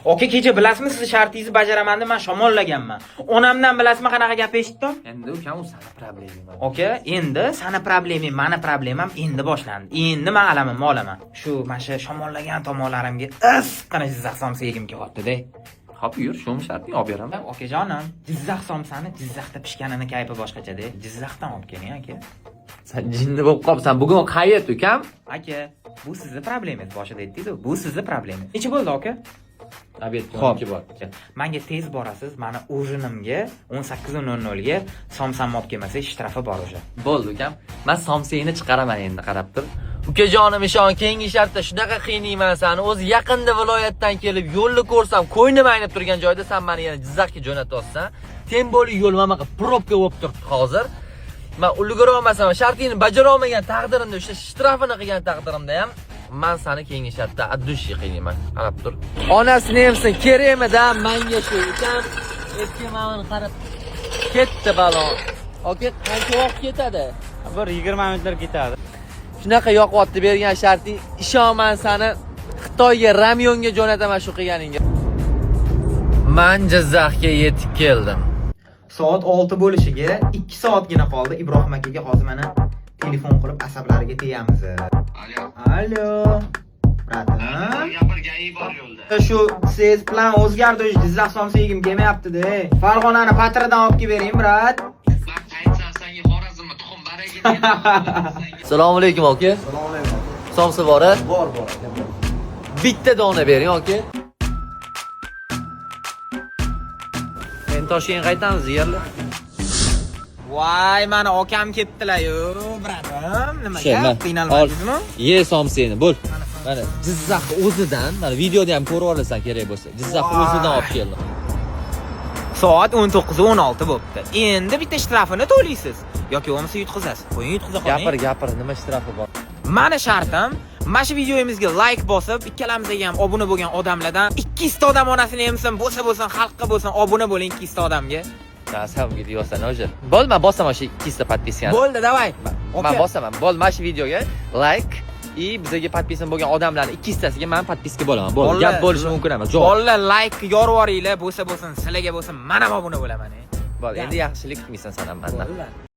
Oka, kecha bilasizmi, siz shartingizni bajaraman deb men shamollaganman. Onamdan bilasizmi qanaqa gap eshitdim? Endi ukam u sani probleming. Oka, endi sani probleming, meni problemim endi boshlandi. Endi men alamimni olaman. Shu mana shu shamollagan tomonlarimga qana Jizzax somsa yegim kelyapti-da. Hop, yur, shuni sharting olib beraman. Okajonim, Jizzax somsani Jizzaxda pishganini kayfi boshqacha-da. Jizzaxdan olib keling, aka. Sen jinni bo'lib qolibsan. Bugun qayerda ukam? Aka, bu sizni problemingiz, boshida aytdingiz-ku. Bu sizni problemingiz. Necha bo'ldi, aka? Xo'p, bor. Menga tez borasiz, meni ujinimga 18:00 ga somsamni olib kelmasangiz, shtrafi bor o'sha. Bo'ldi ukam. Men somsangni chiqaraman endi, qarab tur. Ukajonim ishon, keyingi shartda shunaqa qiynayman seni. O'zi yaqinda viloyatdan kelib, yo'lni ko'rsam, qo'ynim aynib turgan joyda sen meni yana Jizzaxga jo'natyapsan. Tem bo'li yo'l mana bunaqa probka bo'lib turibdi hozir. Men ulgura olmasam, shartingni bajara olmagan taqdirimda, o'sha shtrafini qilgan taqdirimda ham men seni keyingi shartda addushi qiynayman. Qarab tur. Onasi nemsin, kerakmi-da menga shu ukam. Eski ma'noni qarab ketdi balon. Oka, qancha vaqt ketadi? Bir 20 minutlar ketadi. Shunaqa yoqyapti bergan sharting. Ishonman seni Xitoyga Ramyonga jo'nataman shu qilganingga. Men Jizzaxga yetib keldim. Soat 6 bo'lishiga 2 soatgina qoldi. Ibrohim akaga hozir mana telefon qilib asablariga tegamiz. Alo. Bratim. Gapirganing bor yo'lda. Shu siz plan o'zgardi, Jizzax somsa yegim kelmayapti-da. Farg'onani patridan olib kelib bering, brat. Bak aytsam senga Xorazmni tuxum baraga dedim. Assalomu alaykum aka. Assalomu alaykum. Somsa bor a? Bor. Bitta dona bering aka. Men Toshkentga qaytamiz yerlar. Voy, mana okam ketdilar-yu, bratim. Nima gap? Qiynalmadingizmi? Ye somsani, bo'l. Mana Jizzax o'zidan, mana videoda ham ko'rib olasan kerak bo'lsa. Jizzax o'zidan olib keldim. Soat 19:16 bo'pti. Endi bitta shtrafini to'laysiz yoki bo'lmasa yutqizasiz. Qo'ying, yutqiza qoling. Gapir, nima shtrafi bor? Mana shartim, mana shu videoyimizga like bosib, ikkalamizga ham obuna bo'lgan odamlardan 200 ta odam onasini emsin, bo'lsa, xalqqa bo'lsin, obuna bo'ling 200 ta odamga. Sam videosan o'sha. Bo'l, men bosaman shu 200 ta podpiskani. Bo'ldi, davay. Men bosaman. Bo'l, mana shu videoga like bizga podpisan bo'lgan odamlarning 200 tasiga men podpiska bo'laman. Bo'l, gap bo'lishi mumkin emas. Bolalar like yorvoringlar, bo'lsa, sizlarga bo'lsin, men ham obuna bo'laman. Bo'l, endi yaxshilik qilmaysan sen ham mendan.